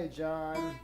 Hi, John.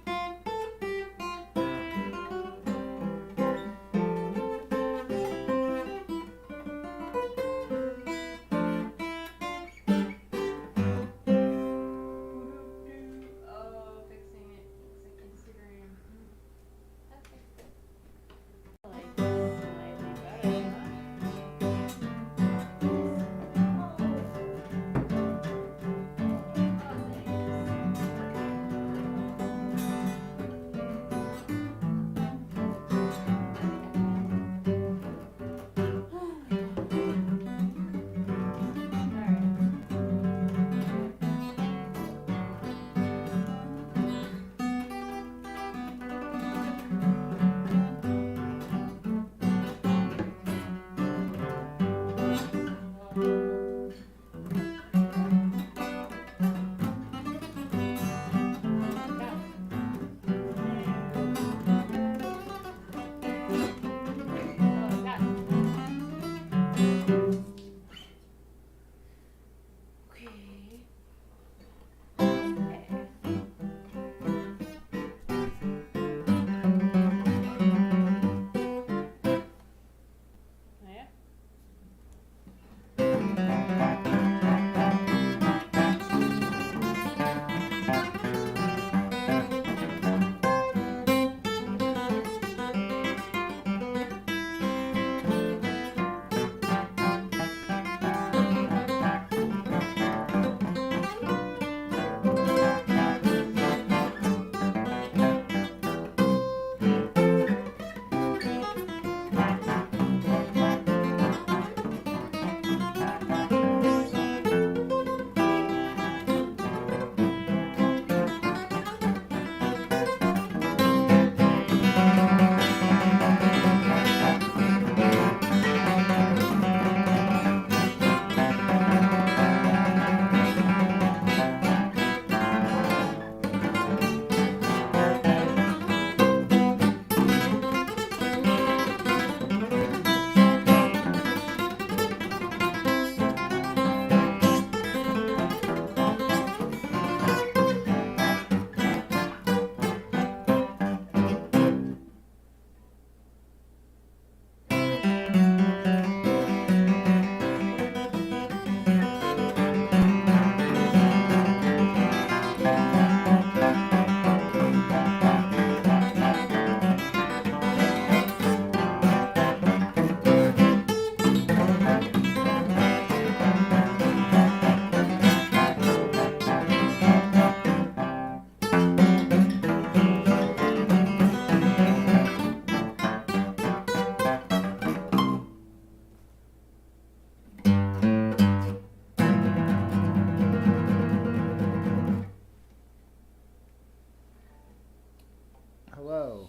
Hello.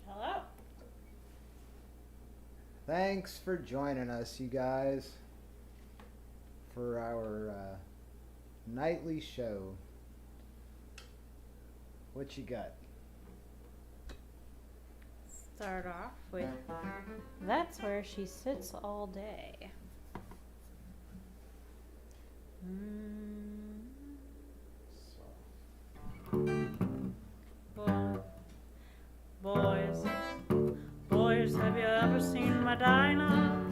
Hello. Thanks for joining us, you guys, for our nightly show. What you got? Start off with That's Where She Sits All Day. Boys, have you ever seen my Dinah?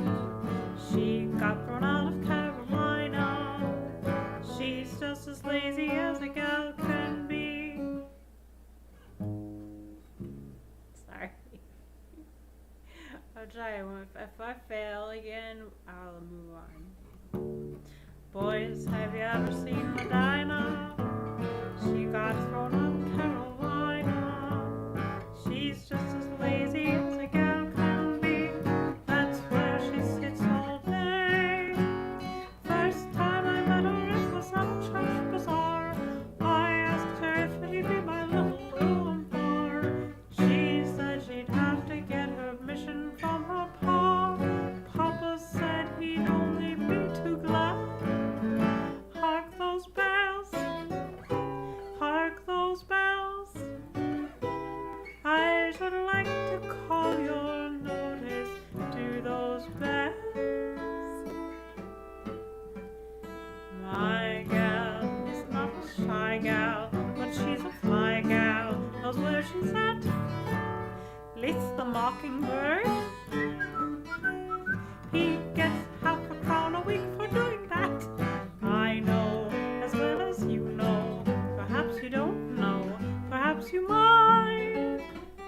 She got thrown out of Carolina. She's just as lazy as a gal can be. Sorry. I'll try. If I fail again, I'll move on. Boys, have you ever seen my Dinah? She got thrown out of Carolina. She's just as lazy as a gal can be. That's where she sits all day. First time I met her, it was at a church bazaar. I asked her if she'd be my little room bar. She said she'd have to get her permission from her pa. Papa said he'd only be too glad. Hark those bells. she's at. Lists the mockingbird. He gets half a crown a week for doing that. I know as well as you know. Perhaps you don't know. Perhaps you might.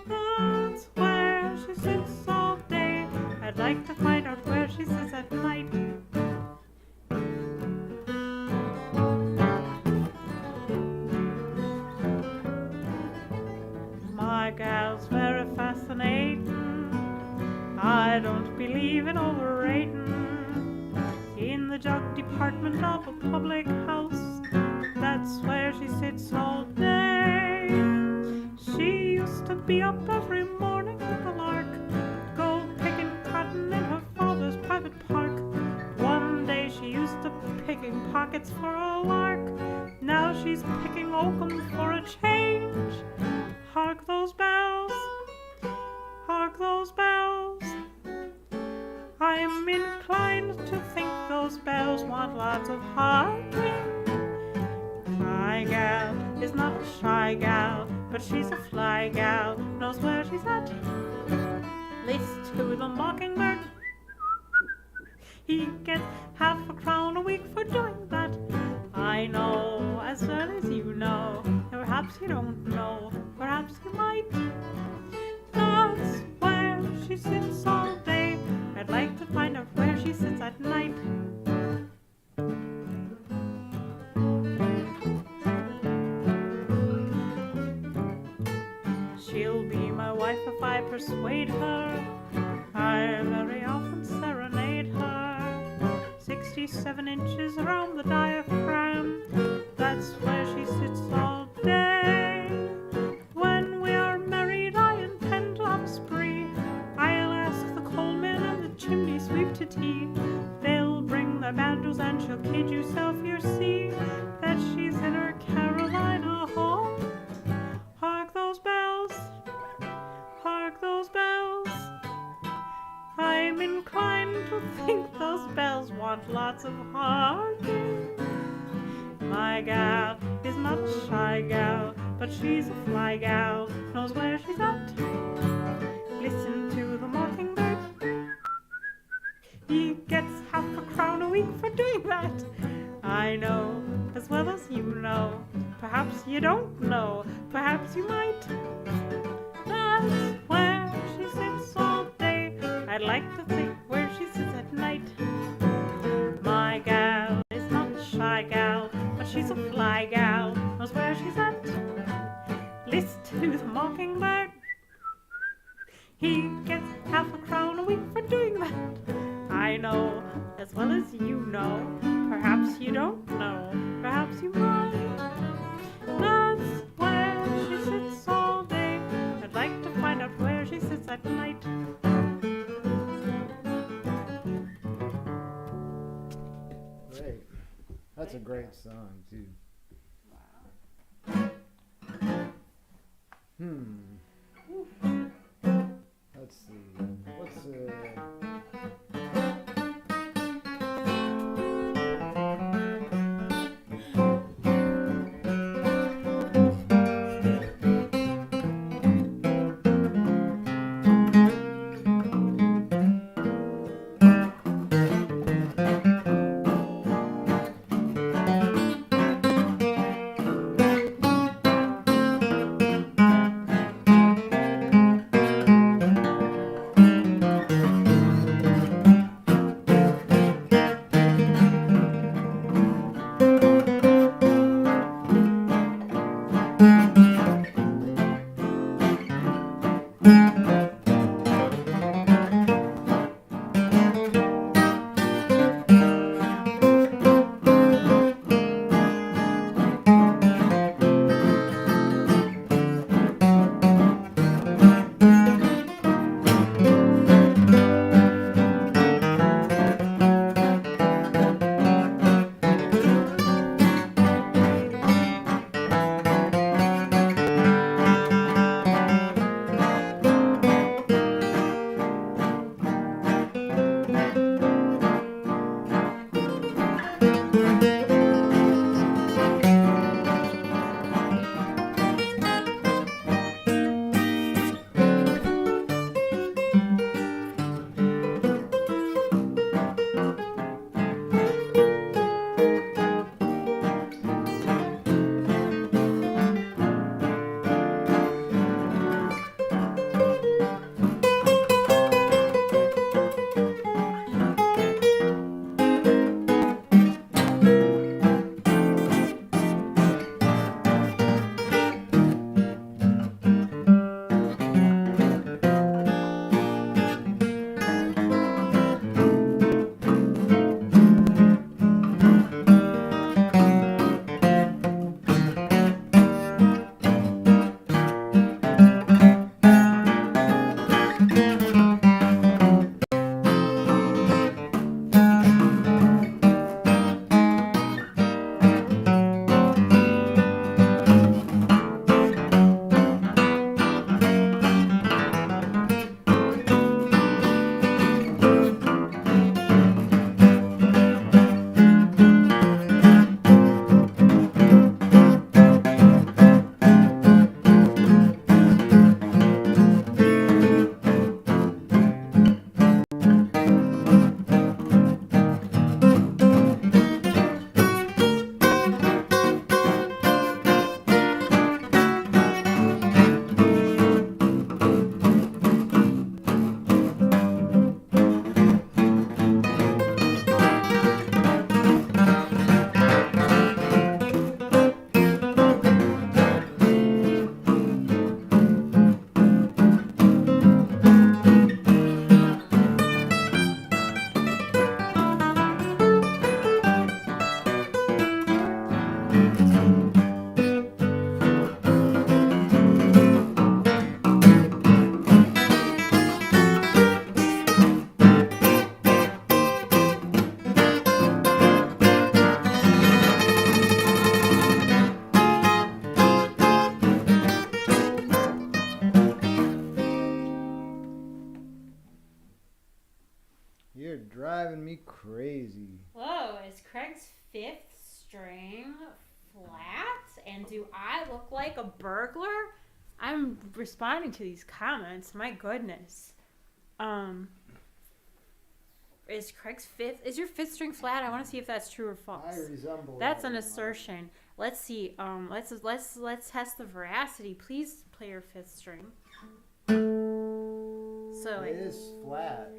That's where she sits all day. I'd like to find out where she sits at night. My gal's very fascinating. I don't believe in overrating. In the jug department of a public house, that's where she sits all day. She used to be up every morning with a lark, go picking cotton in her father's private park. One day she used to picking pockets for a lark. Now she's picking oakum for a change. Hark those bells, hark those bells. I'm inclined to think those bells want lots of harking. My gal is not a shy gal, but she's a fly gal, knows where she's at. List to the mockingbird. He gets half a crown a week for doing that. I know as well as you know. Perhaps you don't know, perhaps you might. That's where she sits all day. I'd like to find out where she sits at night. She'll be my wife if I persuade her. I very often serenade her. 67 inches around the diaphragm. That's where she sits all day. When we are married, I intend to have a spree. I'll ask the coalman and the chimney sweep to tea. They'll bring their banjos and she'll kid you self, you see, that she's in her Carolina home. Hark those bells, hark those bells. I'm inclined to think those bells want lots of harking. My gal is not a shy gal, but she's a fly gal, knows where she's at. Listen to the mockingbird. He gets half a crown a week for doing that. I know as well as you know. Perhaps you don't know, perhaps you might. That's where she sits all day. I'd like to think where she sits at night. My gal is not a shy gal, but she's a fly gal, knows where she's at. List to the mockingbird. He gets half a crown a week for doing that. I know as well as you know. Perhaps you don't know, perhaps you might. That's where she sits all day. I'd like to find out where she sits at night. Great. That's a great song, too. Let's see. What's driving me crazy. Whoa, is Craig's 5th string flat? And do I look like a burglar? I'm responding to these comments. My goodness. Is Craig's 5th? Is your 5th string flat? I want to see if that's true or false. I resemble. That's an assertion. Let's see. Let's test the veracity. Please play your 5th string. So It is flat.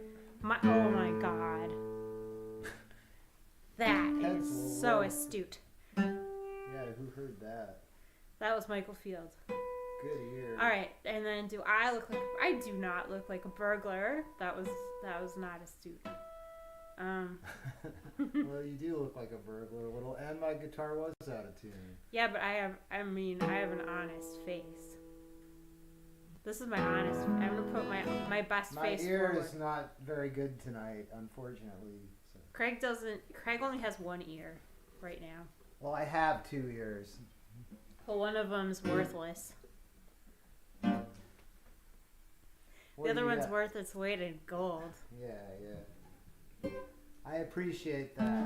oh my God. That That's is so low. astute. Yeah, who heard that? That was Michael Field. Good ear. All right, and then do I look like? I do not look like a burglar. That was not astute. Well, you do look like a burglar a little, and my guitar was out of tune. Yeah, but I have an honest face. This is my honest. I'm gonna put my best My face ear forward. is not very good tonight, unfortunately. So. Craig only has one ear right now. Well, I have 2 ears. Well, one of them's worthless. What The other do you one's got? worth its weight in gold. Yeah. I appreciate that.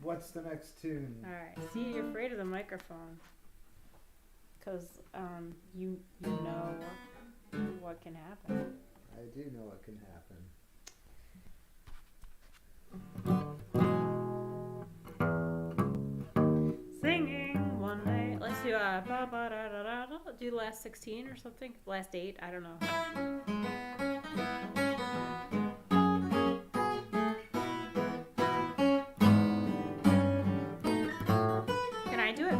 What's the next tune? All right. See, you're afraid of the microphone. Because you know what can happen. I do know what can happen. Singing one day. Let's do do the last 16 or something. Last 8. I don't know. Can I do it?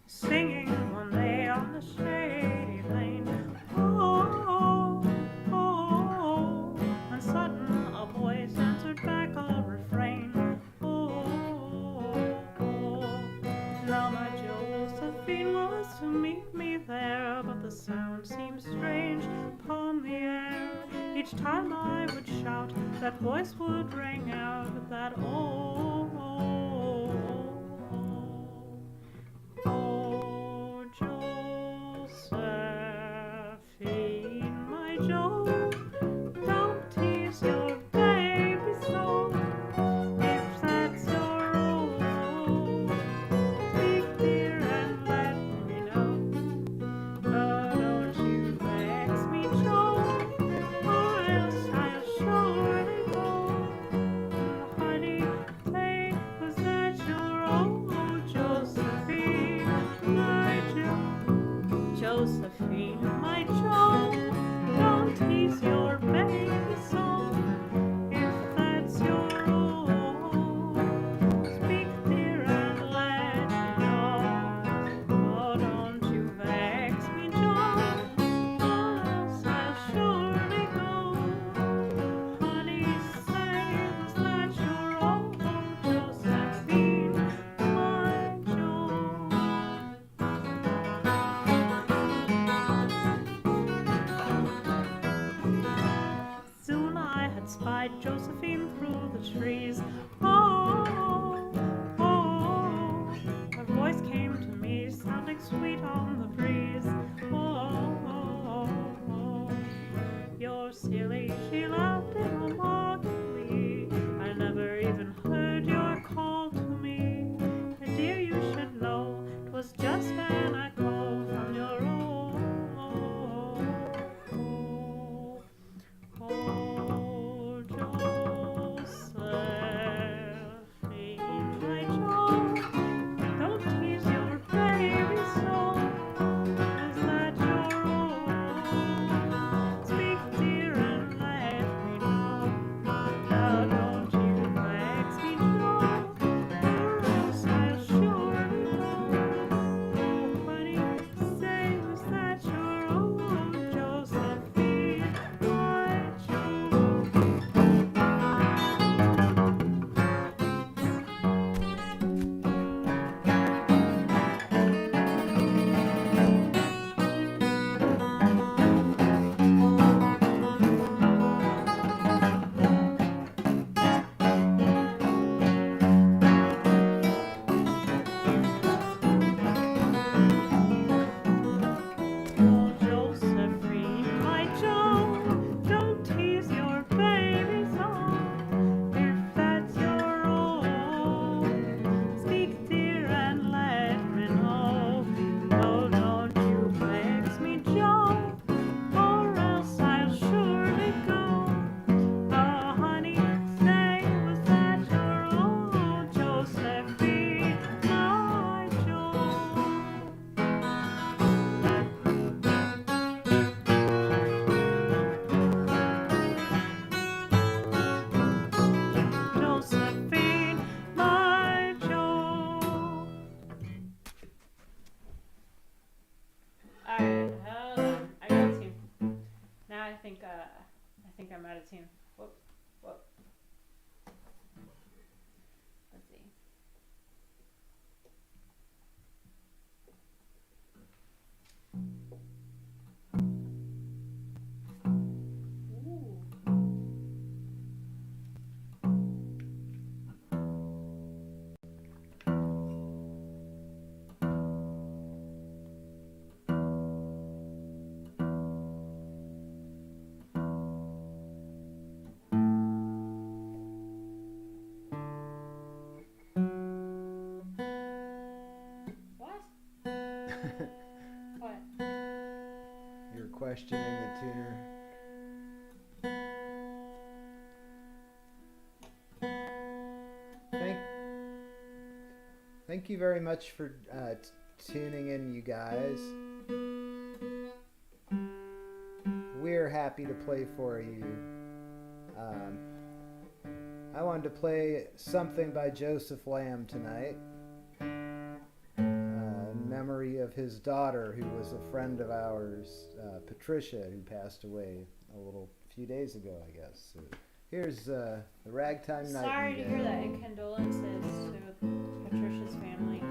Singing one day on the shady lane. Oh, oh, oh. And sudden a voice answered back a refrain. Oh, oh, oh. Now my Josephine was to meet me there, but the sound seemed strange upon the air. Each time I would shout, that voice would ring out with that oh, oh, oh, oh. Oh, Josephine, my Jo, don't tease your baby so. If that's your role, speak clear and let me know. Oh, don't you vex me, Jo, or else I'll surely go. Honey, say, was that your old Josephine, my Jo? Josephine, my Jo, don't tease your baby so. If that's your role, speak clear and let me know. Oh, don't you vex me, Jo, or else I'll surely go. Honey, say, was that your old Josephine, my Jo? You're questioning the tuner. Thank you very much for tuning in, you guys. We're happy to play for you. I wanted to play something by Joseph Lamb tonight, in memory of his daughter, who was a friend of ours, Patricia, who passed away a few days ago, I guess. So here's the Ragtime Nightingale. Sorry to hear that, and condolences to Patricia's family.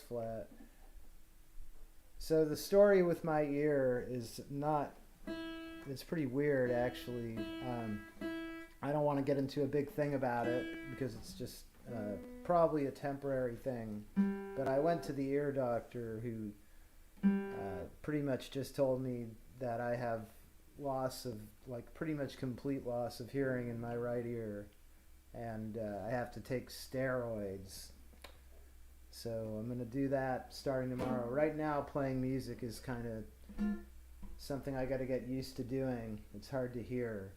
Flat. So the story with my ear is it's pretty weird, actually. I don't want to get into a big thing about it because it's just probably a temporary thing. But I went to the ear doctor who pretty much just told me that I have pretty much complete loss of hearing in my right ear, and I have to take steroids. So I'm going to do that starting tomorrow. Right now, playing music is kind of something I got to get used to doing. It's hard to hear.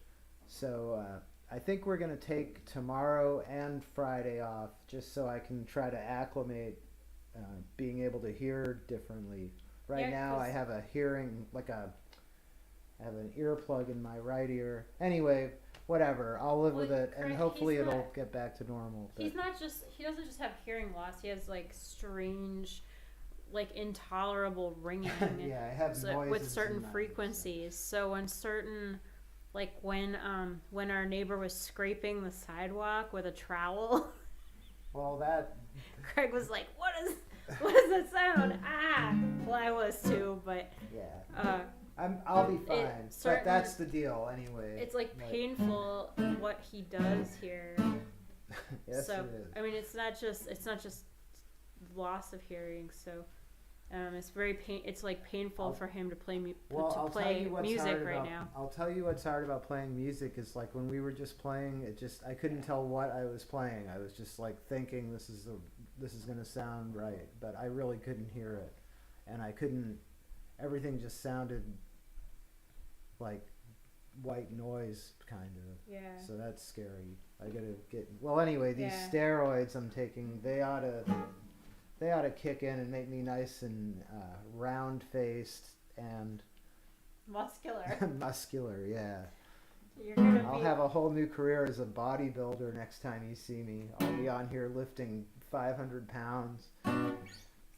So I think we're going to take tomorrow and Friday off just so I can try to acclimate being able to hear differently. Right now I have a hearing, I have an earplug in my right ear. Anyway, whatever. I'll live with it, and hopefully it'll get back to normal. He doesn't just have hearing loss. He has like strange, like intolerable ringing. Yeah, I have noises with certain in my frequencies. So when certain, like when our neighbor was scraping the sidewalk with a trowel. Well, that. Craig was like, "What is that sound?" Well, I was too, but. Yeah. I'll be fine. But that's the deal anyway. It's like painful what he does here. Yes, so, it is. I mean, it's not just loss of hearing. So, it's very it's like painful for him to play music right now. I'll tell you what's hard about playing music is like when we were just playing, I couldn't tell what I was playing. I was just like thinking this is gonna sound right, but I really couldn't hear it, and I couldn't. Everything just sounded like white noise, kind of. Yeah. So that's scary. I gotta get. Well, anyway, these steroids I'm taking, they ought to kick in and make me nice and round faced and muscular. Muscular, yeah. I'll have a whole new career as a bodybuilder next time you see me. I'll be on here lifting 500 pounds,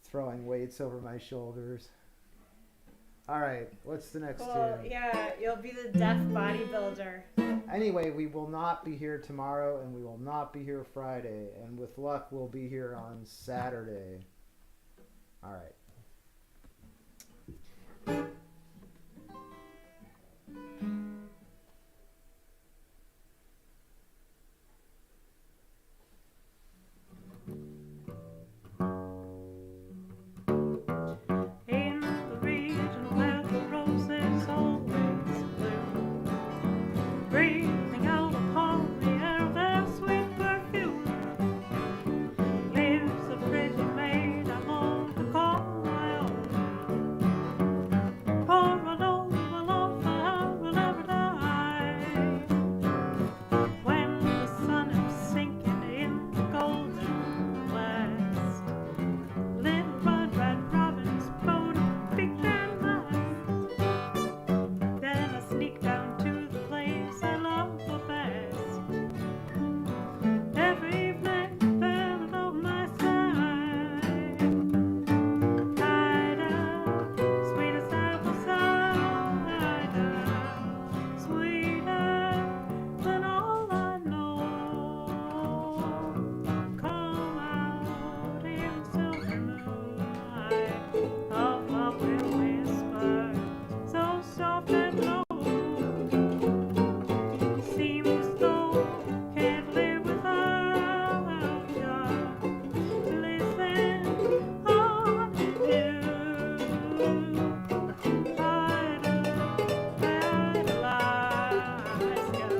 throwing weights over my shoulders. All right, what's the next tune? Yeah, you'll be the deaf bodybuilder. Anyway, we will not be here tomorrow, and we will not be here Friday, and with luck, we'll be here on Saturday. All right. Breathing out upon the air their sweet perfume, lives a pretty maid I long to call my own. For I know my love for her will never die. When the sun is sinking in the golden west, little red robins boat big and night. Then I sneak down to the place I love the best. Every evening, then on my side, sweet as apple cider, sweeter than all I know. Come out in silver moonlight, love will whisper, so soft and low. Seems as though can't live without you. Listen on you. Idolize you.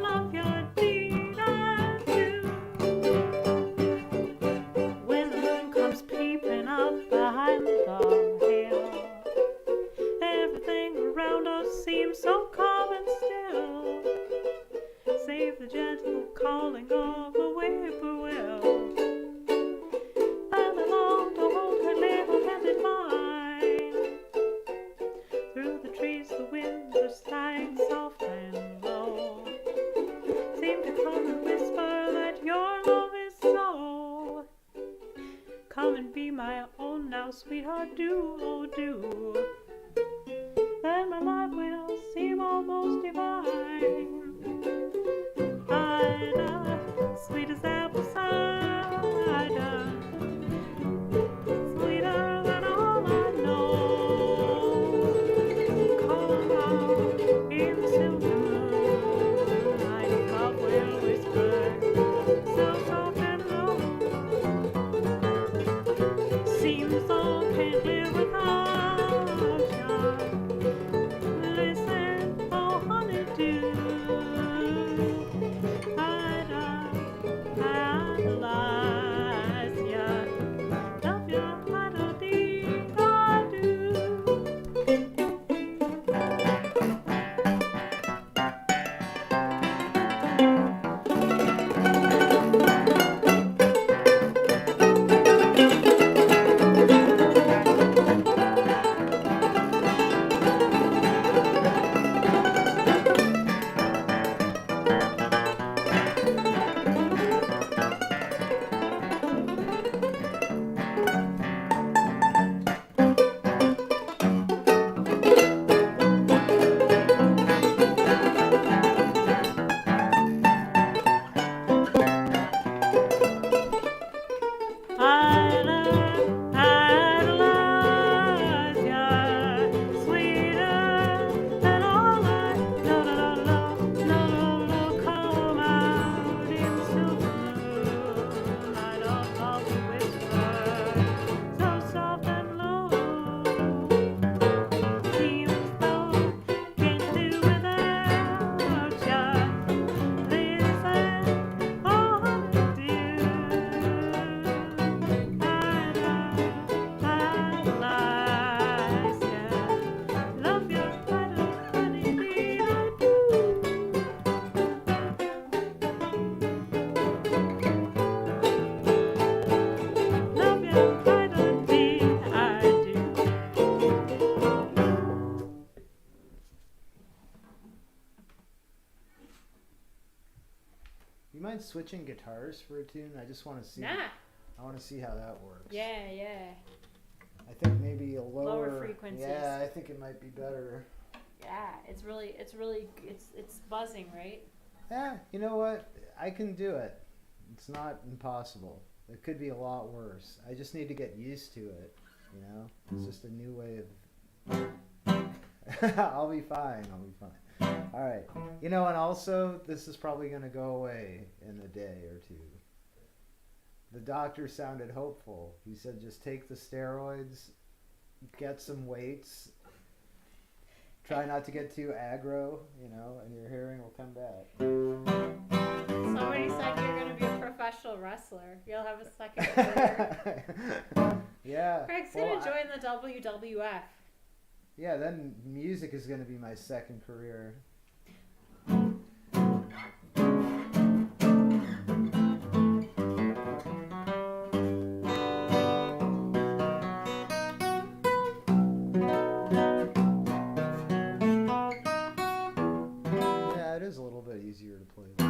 Love your deed I do. When the moon comes peeping up behind the hill, everything around us seems so calm and still, save the gentle calling of a whippoorwill. And I long to hold her little hand in mine. Through the trees the winds are sighing soft and low, seem to come and whisper that your love is so. Come and be my own now, sweetheart, do, oh do. Then my life will seem almost divine. Ida, sweet as apple cider, sweeter than all I know. Come out in the silver moonlight, love will whisper, so soft and low. Seems all can't live without. mind switching guitars for a tune? I just want to see. Nah. I want to see how that works. Yeah, yeah. I think maybe a lower frequencies. Yeah, I think it might be better. Yeah, it's buzzing, right? Yeah, you know what? I can do it. It's not impossible. It could be a lot worse. I just need to get used to it. You know, it's just a new way of. I'll be fine. All right. You know, and also, this is probably going to go away in a day or two. The doctor sounded hopeful. He said, just take the steroids, get some weights, try not to get too aggro, you know, and your hearing will come back. Somebody said you're going to be a professional wrestler. You'll have a second career. Yeah. Craig's going to join the WWF. Yeah, then music is going to be my second career. Yeah, it is a little bit easier to play this.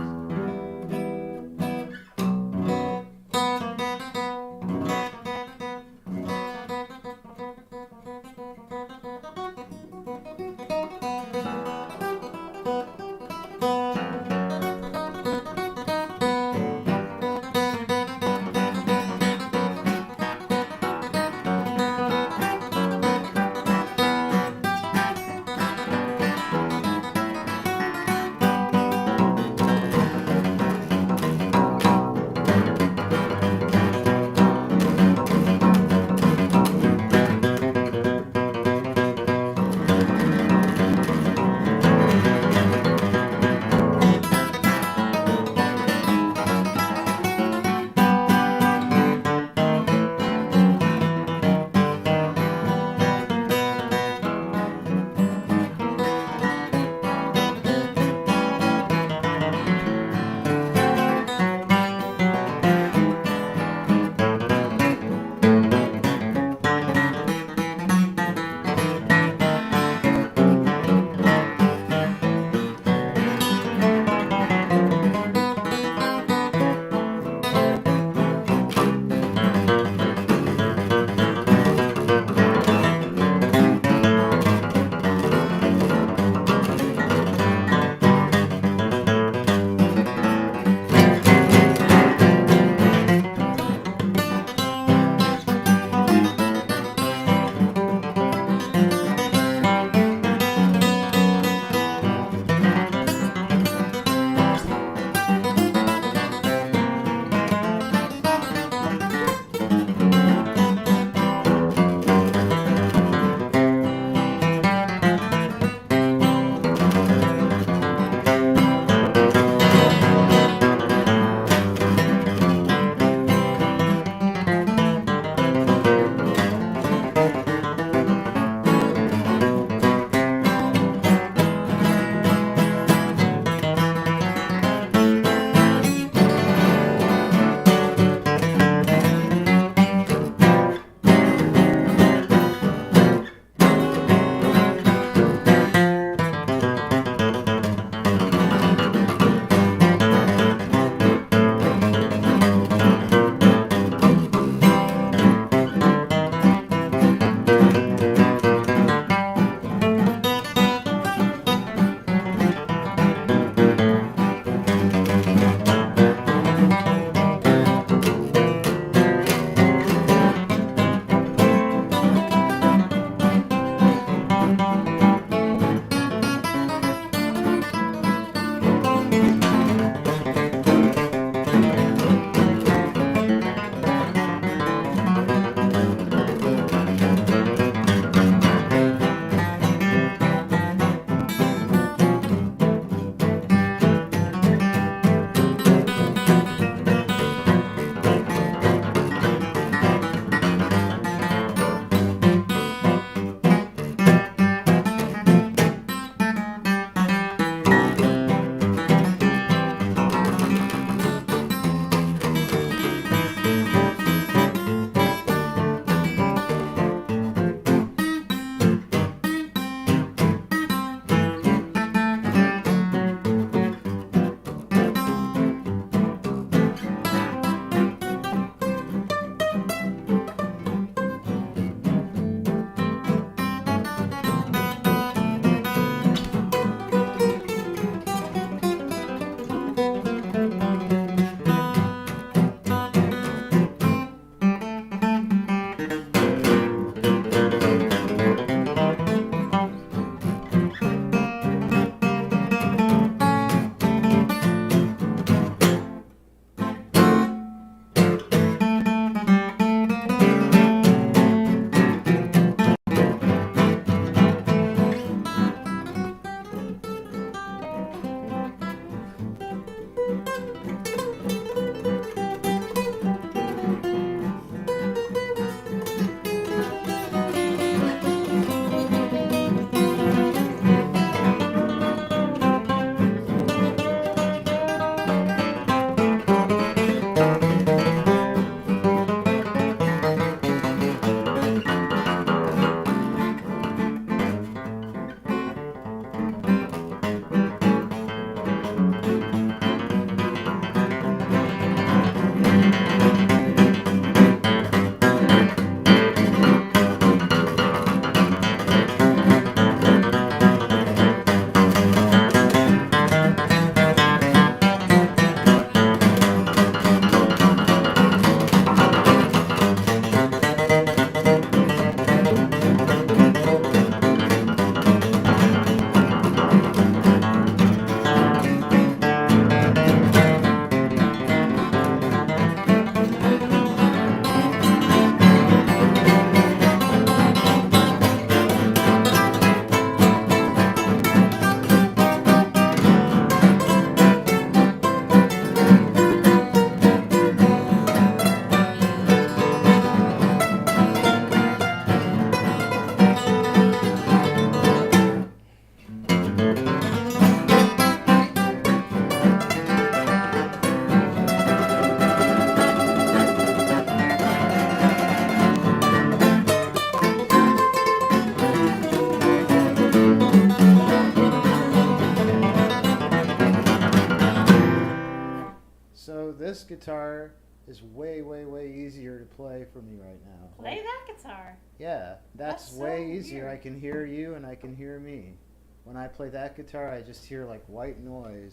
guitar is way, way, way easier to play for me right now. Play that guitar. Yeah, that's so way easier. weird. I can hear you and I can hear me. When I play that guitar, I just hear like white noise.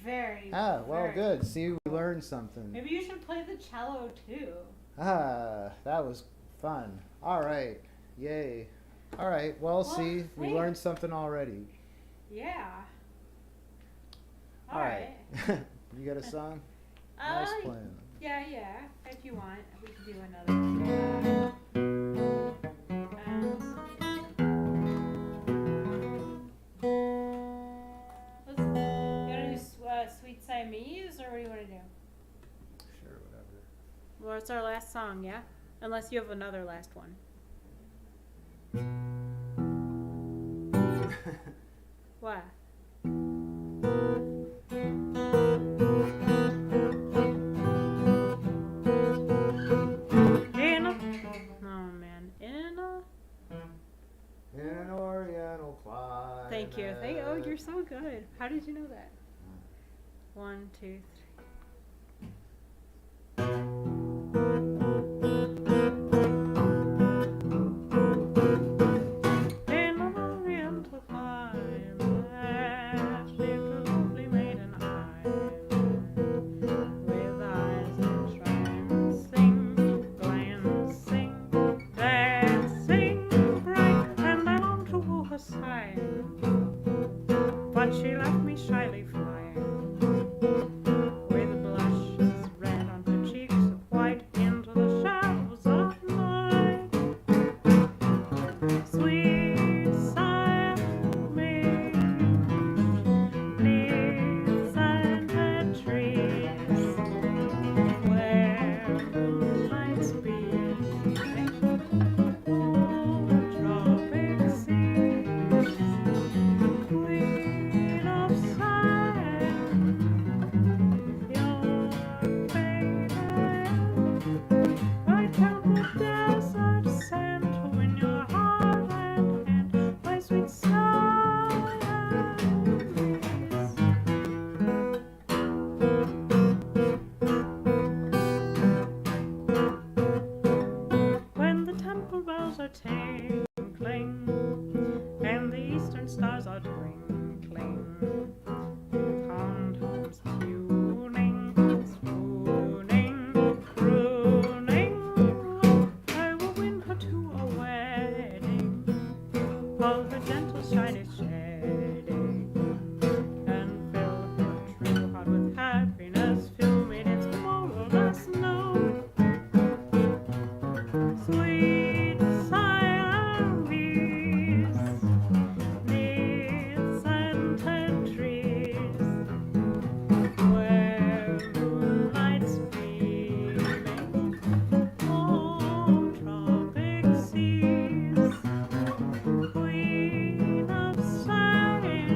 Very. Well, very. good. See, we learned something. Maybe you should play the cello too. That was fun. All right. Yay. All right. Well, see, we hey. learned something already. Yeah. All right. You got a song? Nice plan. Yeah. If you want, we can do another. You want to do Sweet Siamese, or what do you want to do? Sure, whatever. Well, it's our last song, yeah? Unless you have another last one. What? In an oriental climate. Thank you. Oh, you're so good. How did you know that? 1, 2, 3. In an oriental climate, lived a lovely maiden I, with eyes that shine, glancing, dancing bright, and I longed to woo her side, but she left me shyly flying, with blushes red on her cheeks of white, into the shadows of night. Sweet Siamese, leaves and trees, where moonlight's beaming, tropic seas, Queen of Siam, your favorite, right down the desert sand to win your heart and hand, my sweet Siamese. When the temple bells are tinkling and the eastern stars are twinkling, tom-toms tuning, swooning, crooning, I will win her to a wedding, all her gentle shine is shedding, and fill her true heart with happiness, fill me its marvelous note. Sweet Siamese, neath scented trees, where moonlight's beaming, on tropic seas, Queen of Siam,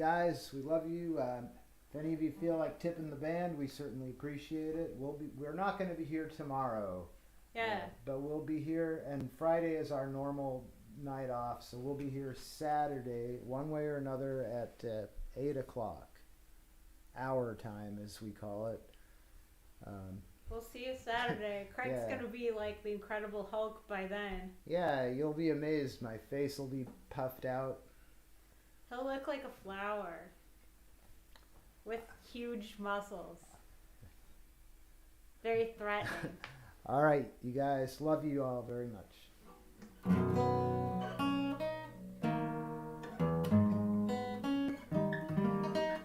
guys, we love you. If any of you feel like tipping the band, we certainly appreciate it. We're not going to be here tomorrow. Yeah. But we'll be here, and Friday is our normal night off, so we'll be here Saturday, one way or another, at 8 o'clock. Our time, as we call it. We'll see you Saturday. Craig's Yeah. gonna be like the Incredible Hulk by then. Yeah, you'll be amazed. My face will be puffed out. He'll look like a flower with huge muscles. Very threatening. All right, you guys, love you all very much.